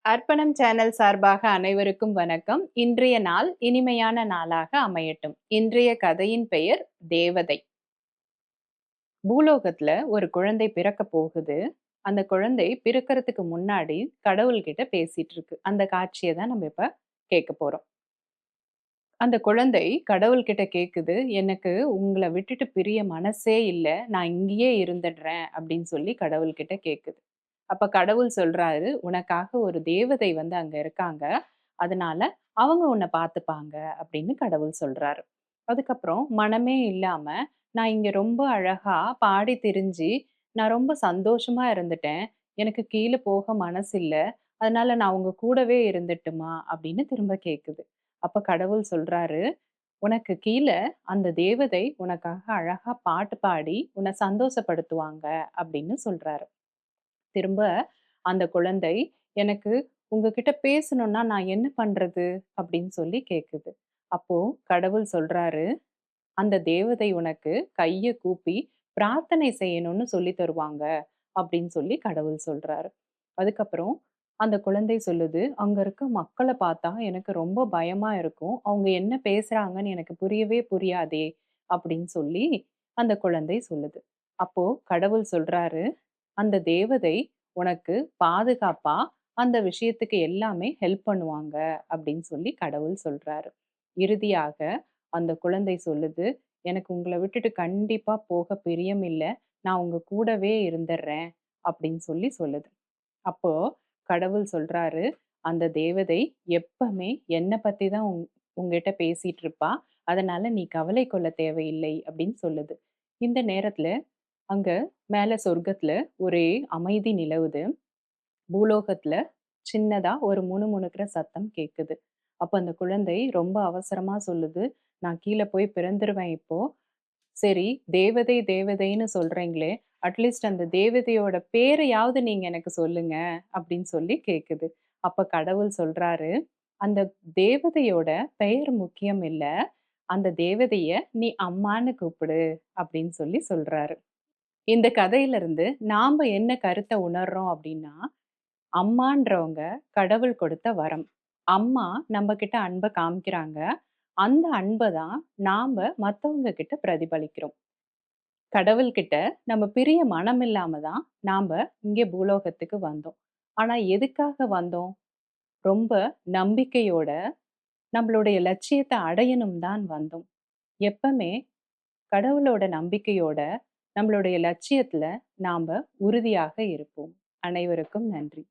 அர்ப்பணம் சேனல் சார்பாக அனைவருக்கும் வணக்கம். இன்றைய நாள் இனிமையான நாளாக அமையட்டும். இன்றைய கதையின் பெயர் தேவதை. பூலோகத்துல ஒரு குழந்தை பிறக்க போகுது. அந்த குழந்தை பிறக்கறதுக்கு முன்னாடி கடவுள்கிட்ட பேசிட்டு இருக்கு. அந்த காட்சிய தான் நம்ம இப்ப கேட்க போறோம். அந்த குழந்தை கடவுள்கிட்ட கேக்குது, "எனக்கு உங்கள விட்டுட்டு பிரிய மனசே இல்ல. நான் இங்கேயே இருந்துடுறேன்." அப்படின்னு சொல்லி கடவுள்கிட்ட கேக்குது. அப்ப கடவுள் சொல்றாரு, "உனக்காக ஒரு தேவதை வந்து அங்க இருக்காங்க. அதனால அவங்க உன்ன பார்த்துப்பாங்க." அப்படின்னு கடவுள் சொல்றாரு. அதுக்கப்புறம் மனமே இல்லாம, "நான் இங்க ரொம்ப அழகா பாடி திரிஞ்சு, நான் ரொம்ப சந்தோஷமா இருந்துட்டேன். எனக்கு கீழ போக மனசில்ல. அதனால நான் உங்க கூடவே இருந்துட்டுமா?" அப்படின்னு திரும்ப கேக்குது. அப்ப கடவுள் சொல்றாரு, "உனக்கு கீழ அந்த தேவதை உனக்காக அழகா பாட்டு பாடி உன்ன சந்தோஷப்படுத்துவாங்க." அப்படின்னு சொல்றாரு. திரும்ப அந்த குழந்தை, "எனக்கு உங்ககிட்ட பேசணும்னா நான் என்ன பண்றது?" அப்படின்னு சொல்லி கேட்குது. அப்போ கடவுள் சொல்றாரு, "அந்த தேவதை உனக்கு கைய கூப்பி பிரார்த்தனை செய்யணும்னு சொல்லி தருவாங்க." அப்படின்னு சொல்லி கடவுள் சொல்றாரு. அதுக்கப்புறம் அந்த குழந்தை சொல்லுது, "அங்க இருக்க மக்கள பார்த்தா எனக்கு ரொம்ப பயமா இருக்கும். அவங்க என்ன பேசுறாங்கன்னு எனக்கு புரியவே புரியாதே." அப்படின்னு சொல்லி அந்த குழந்தை சொல்லுது. அப்போ கடவுள் சொல்றாரு, அந்த தேவதை உனக்கு பாதுகாப்பா அந்த விஷயத்துக்கு எல்லாமே ஹெல்ப் பண்ணுவாங்க அப்படின்னு சொல்லி கடவுள் சொல்றாரு. இறுதியாக அந்த குழந்தை சொல்லுது, "எனக்கு உங்கள விட்டுட்டு கண்டிப்பா போக பிரியம் இல்ல. நான் உங்க கூடவே இருந்துர்றேன்." அப்படின்னு சொல்லி சொல்லுது. அப்போ கடவுள் சொல்றாரு, "அந்த தேவதை எப்பமே என்ன பத்தி தான் உன்கிட்ட பேசிட்டு இருப்பா. அதனால நீ கவலை கொள்ள தேவையில்லை." அப்படின்னு சொல்லுது. இந்த நேரத்துல அங்க மேல சொர்க்கத்துல ஒரே அமைதி நிலவுது. பூலோகத்துல சின்னதா ஒரு முணுமுணுக்கிற சத்தம் கேட்குது. அப்ப அந்த குழந்தை ரொம்ப அவசரமா சொல்லுது, "நான் கீழ போய் பிறந்துருவேன் இப்போ. சரி, தேவதை தேவதைன்னு சொல்றீங்களே, அட்லீஸ்ட் அந்த தேவதையோட பேரையாவது நீங்க எனக்கு சொல்லுங்க." அப்படின்னு சொல்லி கேட்குது. அப்ப கடவுள் சொல்றாரு, "அந்த தேவதையோட பெயர் முக்கியம் இல்ல. அந்த தேவதைய நீ அம்மான்னு கூப்பிடு." அப்படின்னு சொல்லி சொல்றாரு. இந்த கதையிலிருந்து நாம என்ன கருத்த உணர்றோம் அப்படின்னா, அம்மான்றவங்க கடவுள் கொடுத்த வரம். அம்மா நம்மகிட்ட அன்ப காமிக்கிறாங்க. அந்த அன்ப தான் நாம மத்தவங்க கிட்ட பிரதிபலிக்கிறோம். கடவுள்கிட்ட நம்ம பிரிய மனம் இல்லாம தான் நாம இங்கே பூலோகத்துக்கு வந்தோம். ஆனா எதுக்காக வந்தோம்? ரொம்ப நம்பிக்கையோட நம்மளுடைய லட்சியத்த அடையணும் தான் வந்தோம். எப்பமே கடவுளோட நம்பிக்கையோட நம்மளுடைய லட்சியத்துல நாம உறுதியாக இருப்போம். அனைவருக்கும் நன்றி.